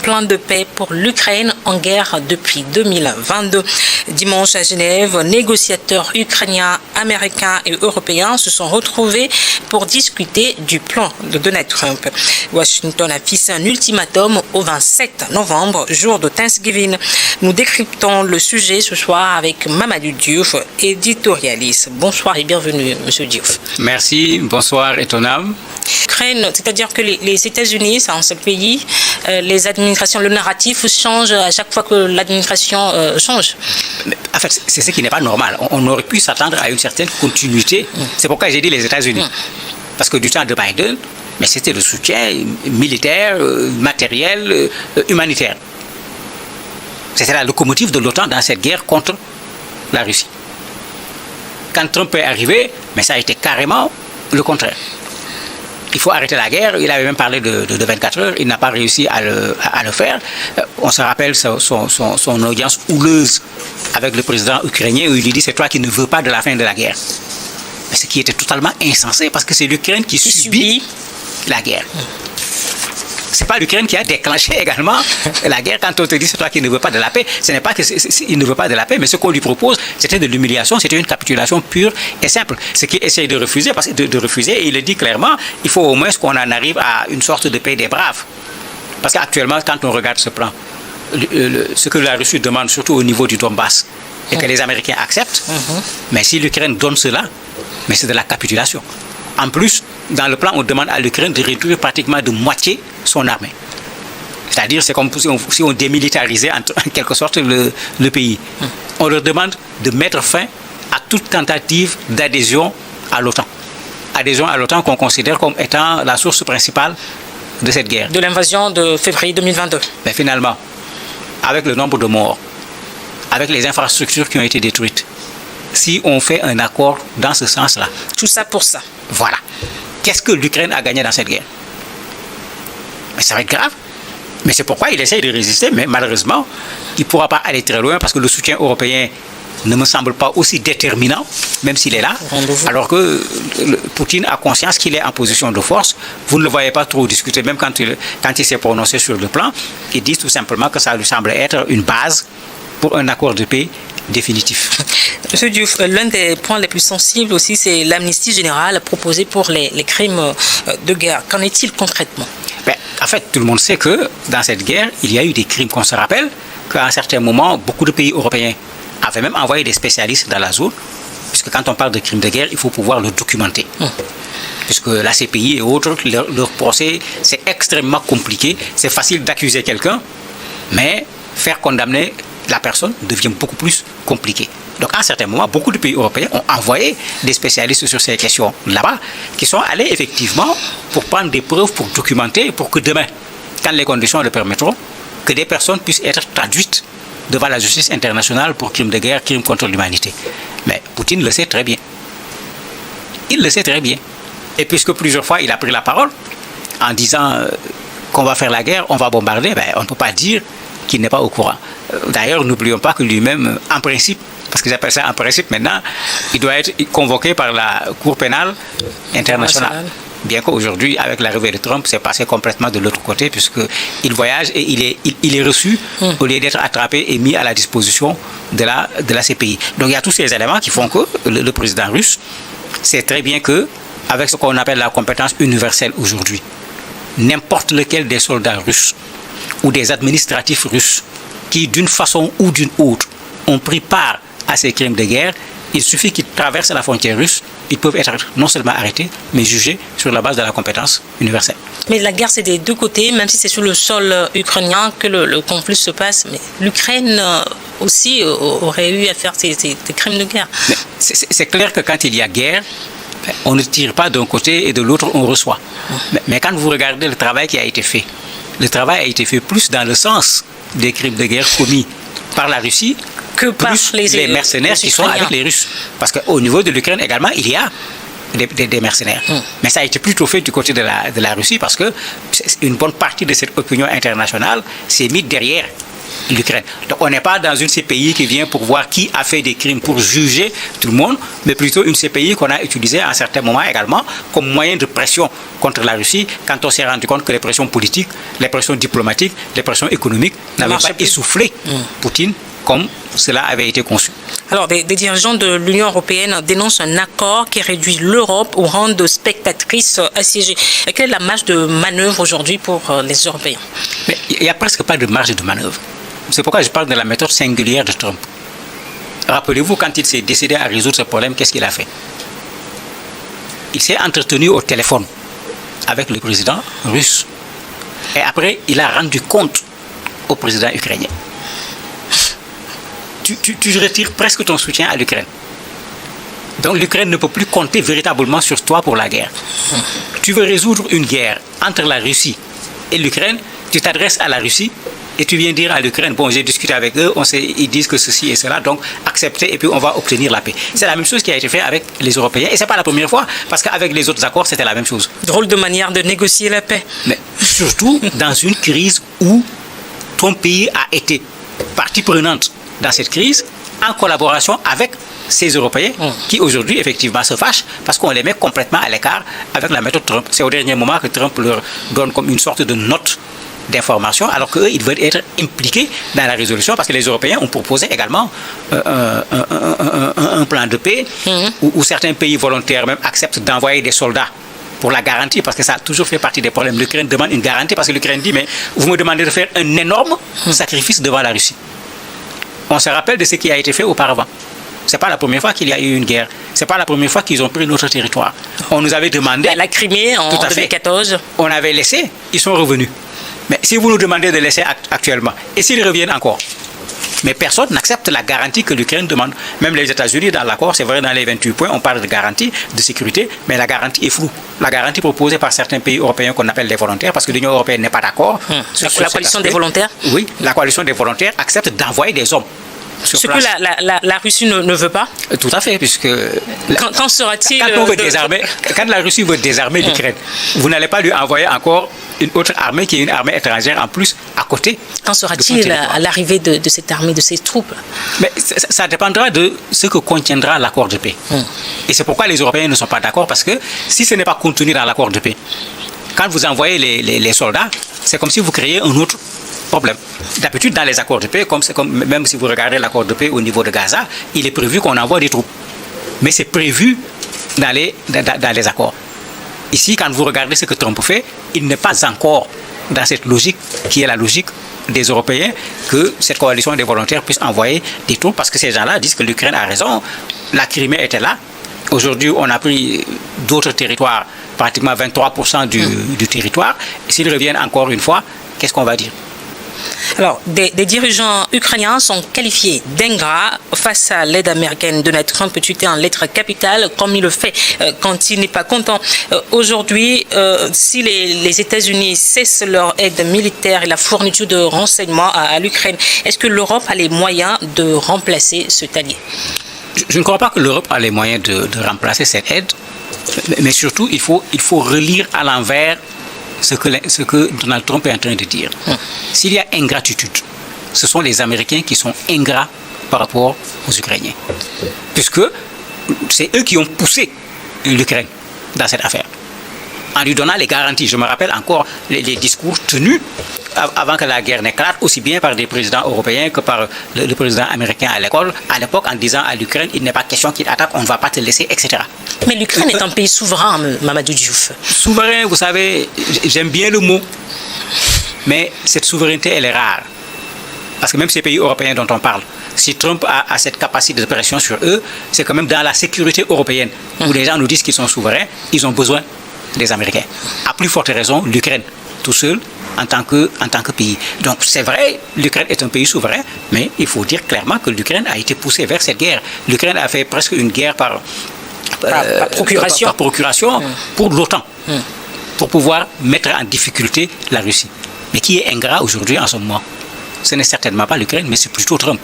Plan de paix pour l'Ukraine en guerre depuis 2022. Dimanche à Genève, négociateurs ukrainiens, américains et européens se sont retrouvés pour discuter du plan de Donald Trump. Washington a fixé un ultimatum au 27 novembre, jour de Thanksgiving. Nous décryptons le sujet ce soir avec Mamadou Diouf, éditorialiste. Bonsoir et bienvenue, Monsieur Diouf. Merci, bonsoir Etonam. Ukraine, c'est-à-dire que les États-Unis, c'est un seul pays, les administrations, le narratif change à chaque fois que l'administration change. En fait, c'est ce qui n'est pas normal. On aurait pu s'attendre à une certaine continuité. C'est pourquoi j'ai dit les États-Unis. Parce que du temps de Biden, mais c'était le soutien militaire, matériel, humanitaire. C'était la locomotive de l'OTAN dans cette guerre contre la Russie. Quand Trump est arrivé, mais ça a été carrément le contraire. Il faut arrêter la guerre. Il avait même parlé de 24 heures. Il n'a pas réussi à le faire. On se rappelle son audience houleuse avec le président ukrainien où il lui dit « c'est toi qui ne veux pas de la fin de la guerre ». Mais ce qui était totalement insensé parce que c'est l'Ukraine qui subit la guerre. Ce n'est pas l'Ukraine qui a déclenché également la guerre. Quand on te dit c'est toi qui ne veux pas de la paix, ce n'est pas qu'il ne veut pas de la paix, mais ce qu'on lui propose, c'était de l'humiliation, c'était une capitulation pure et simple. Ce qu'il essaye de refuser, parce que de refuser, et il le dit clairement, il faut au moins qu'on en arrive à une sorte de paix des braves. Parce qu'actuellement, quand on regarde ce plan, ce que la Russie demande, surtout au niveau du Donbass, et que les Américains acceptent, mais si l'Ukraine donne cela, mais c'est de la capitulation. En plus, dans le plan, on demande à l'Ukraine de réduire pratiquement de moitié son armée. C'est-à-dire, c'est comme si on démilitarisait en quelque sorte le pays. On leur demande de mettre fin à toute tentative d'adhésion à l'OTAN. Adhésion à l'OTAN qu'on considère comme étant la source principale de cette guerre. De l'invasion de février 2022. Mais finalement, avec le nombre de morts, avec les infrastructures qui ont été détruites, si on fait un accord dans ce sens-là. Tout ça pour ça. Voilà. Qu'est-ce que l'Ukraine a gagné dans cette guerre? Mais ça va être grave. Mais c'est pourquoi il essaye de résister, mais malheureusement, il ne pourra pas aller très loin parce que le soutien européen ne me semble pas aussi déterminant, même s'il est là, alors que Poutine a conscience qu'il est en position de force. Vous ne le voyez pas trop discuter, même quand il s'est prononcé sur le plan, il dit tout simplement que ça lui semble être une base pour un accord de paix définitif. Monsieur Diouf, l'un des points les plus sensibles aussi, c'est l'amnistie générale proposée pour les crimes de guerre. Qu'en est-il concrètement? En fait, tout le monde sait que dans cette guerre, il y a eu des crimes. Qu'on se rappelle qu'à un certain moment, beaucoup de pays européens avaient même envoyé des spécialistes dans la zone, puisque quand on parle de crimes de guerre, il faut pouvoir le documenter. Puisque la CPI et autres, leur procès, c'est extrêmement compliqué. C'est facile d'accuser quelqu'un, mais faire condamner la personne devient beaucoup plus compliqué. Donc, à un certain moment, beaucoup de pays européens ont envoyé des spécialistes sur ces questions là-bas, qui sont allés effectivement pour prendre des preuves, pour documenter, pour que demain, quand les conditions le permettront, que des personnes puissent être traduites devant la justice internationale pour crimes de guerre, crimes contre l'humanité. Mais Poutine le sait très bien. Il le sait très bien. Et puisque plusieurs fois, il a pris la parole en disant qu'on va faire la guerre, on va bombarder, on ne peut pas dire qu'il n'est pas au courant. D'ailleurs, n'oublions pas que lui-même, en principe, parce qu'ils appellent ça en principe maintenant, il doit être convoqué par la Cour pénale internationale. Bien qu'aujourd'hui, avec l'arrivée de Trump, c'est passé complètement de l'autre côté, puisqu'il voyage et il est reçu au lieu d'être attrapé et mis à la disposition de la CPI. Donc il y a tous ces éléments qui font que le président russe sait très bien que, avec ce qu'on appelle la compétence universelle aujourd'hui, n'importe lequel des soldats russes ou des administratifs russes qui, d'une façon ou d'une autre, ont pris part à ces crimes de guerre, il suffit qu'ils traversent la frontière russe, ils peuvent être non seulement arrêtés, mais jugés sur la base de la compétence universelle. Mais la guerre, c'est des deux côtés, même si c'est sur le sol ukrainien que le conflit se passe. Mais l'Ukraine aussi aurait eu à faire ces crimes de guerre. C'est clair que quand il y a guerre, on ne tire pas d'un côté et de l'autre, on reçoit. Mais quand vous regardez le travail qui a été fait, le travail a été fait plus dans le sens des crimes de guerre commis par la Russie que par les mercenaires qui sont avec les Russes. Parce qu'au niveau de l'Ukraine également, il y a des mercenaires. Mais ça a été plutôt fait du côté de la Russie parce que une bonne partie de cette opinion internationale s'est mise derrière l'Ukraine. Donc on n'est pas dans une CPI qui vient pour voir qui a fait des crimes, pour juger tout le monde, mais plutôt une CPI qu'on a utilisée à un certain moment également comme moyen de pression contre la Russie, quand on s'est rendu compte que les pressions politiques, les pressions diplomatiques, les pressions économiques n'avaient pas essoufflé Poutine comme cela avait été conçu. Alors, des dirigeants de l'Union européenne dénoncent un accord qui réduit l'Europe au rang de spectatrice assiégée. Quelle est la marge de manœuvre aujourd'hui pour les Européens? Mais il n'y a presque pas de marge de manœuvre. C'est pourquoi je parle de la méthode singulière de Trump. Rappelez-vous, quand il s'est décidé à résoudre ce problème, qu'est-ce qu'il a fait? Il s'est entretenu au téléphone avec le président russe. Et après, il a rendu compte au président ukrainien. Tu retires presque ton soutien à l'Ukraine. Donc l'Ukraine ne peut plus compter véritablement sur toi pour la guerre. Tu veux résoudre une guerre entre la Russie et l'Ukraine, tu t'adresses à la Russie et tu viens dire à l'Ukraine, bon, j'ai discuté avec eux, ils disent que ceci et cela, donc acceptez et puis on va obtenir la paix. C'est la même chose qui a été fait avec les Européens. Et ce n'est pas la première fois, parce qu'avec les autres accords, c'était la même chose. Drôle de manière de négocier la paix. Mais surtout dans une crise où ton pays a été partie prenante dans cette crise, en collaboration avec ces Européens qui aujourd'hui effectivement se fâchent parce qu'on les met complètement à l'écart avec la méthode Trump. C'est au dernier moment que Trump leur donne comme une sorte de note d'information alors qu'eux, ils veulent être impliqués dans la résolution parce que les Européens ont proposé également un plan de paix où certains pays volontaires même acceptent d'envoyer des soldats pour la garantie, parce que ça a toujours fait partie des problèmes. L'Ukraine demande une garantie parce que l'Ukraine dit, mais vous me demandez de faire un énorme sacrifice devant la Russie. On se rappelle de ce qui a été fait auparavant. Ce n'est pas la première fois qu'il y a eu une guerre. Ce n'est pas la première fois qu'ils ont pris notre territoire. On nous avait demandé... La Crimée en 2014. On avait laissé, ils sont revenus. Mais si vous nous demandez de laisser actuellement, et s'ils reviennent encore? Mais personne n'accepte la garantie que l'Ukraine demande. Même les États-Unis, dans l'accord, c'est vrai, dans les 28 points, on parle de garantie, de sécurité, mais la garantie est floue. La garantie proposée par certains pays européens qu'on appelle des volontaires, parce que l'Union européenne n'est pas d'accord. La coalition des volontaires? Oui, la coalition des volontaires accepte d'envoyer des hommes. Ce que la Russie ne veut pas? Tout à fait, puisque... Quand sera-t-il... Quand la Russie veut désarmer l'Ukraine, vous n'allez pas lui envoyer encore une autre armée qui est une armée étrangère en plus à côté. Quand sera-t-il à l'arrivée de cette armée, de ces troupes? Mais ça dépendra de ce que contiendra l'accord de paix. Et c'est pourquoi les Européens ne sont pas d'accord, parce que si ce n'est pas contenu dans l'accord de paix, quand vous envoyez les soldats, c'est comme si vous créez un autre problème. D'habitude, dans les accords de paix, même si vous regardez l'accord de paix au niveau de Gaza, il est prévu qu'on envoie des troupes. Mais c'est prévu dans les accords. Ici, quand vous regardez ce que Trump fait, il n'est pas encore dans cette logique qui est la logique des Européens que cette coalition des volontaires puisse envoyer des troupes, parce que ces gens-là disent que l'Ukraine a raison, la Crimée était là. Aujourd'hui, on a pris d'autres territoires, pratiquement 23% du territoire. S'ils reviennent encore une fois, qu'est-ce qu'on va dire? Alors, des dirigeants ukrainiens sont qualifiés d'ingrats face à l'aide américaine. Donald Trump peut tweeter en lettres capitales comme il le fait quand il n'est pas content. Aujourd'hui, si les États-Unis cessent leur aide militaire et la fourniture de renseignements à l'Ukraine, est-ce que l'Europe a les moyens de remplacer cet allié? Je ne crois pas que l'Europe a les moyens de remplacer cette aide, mais surtout, il faut relire à l'envers ce que Donald Trump est en train de dire. S'il y a ingratitude, ce sont les Américains qui sont ingrats par rapport aux Ukrainiens. Puisque c'est eux qui ont poussé l'Ukraine dans cette affaire. En lui donnant les garanties. Je me rappelle encore les discours tenus avant que la guerre n'éclate, aussi bien par des présidents européens que par le président américain à l'époque, en disant à l'Ukraine, il n'est pas question qu'il attaque, on ne va pas te laisser, etc. Mais l'Ukraine est un pays souverain, Mamadou Diouf. Souverain, vous savez, j'aime bien le mot, mais cette souveraineté, elle est rare. Parce que même ces pays européens dont on parle, si Trump a cette capacité de pression sur eux, c'est quand même dans la sécurité européenne, où les gens nous disent qu'ils sont souverains, ils ont besoin des Américains. À plus forte raison, l'Ukraine, tout seul, en tant que pays. Donc c'est vrai, l'Ukraine est un pays souverain, mais il faut dire clairement que l'Ukraine a été poussée vers cette guerre. L'Ukraine a fait presque une guerre par procuration pour l'OTAN, pour pouvoir mettre en difficulté la Russie. Mais qui est ingrat aujourd'hui en ce moment? Ce n'est certainement pas l'Ukraine, mais c'est plutôt Trump.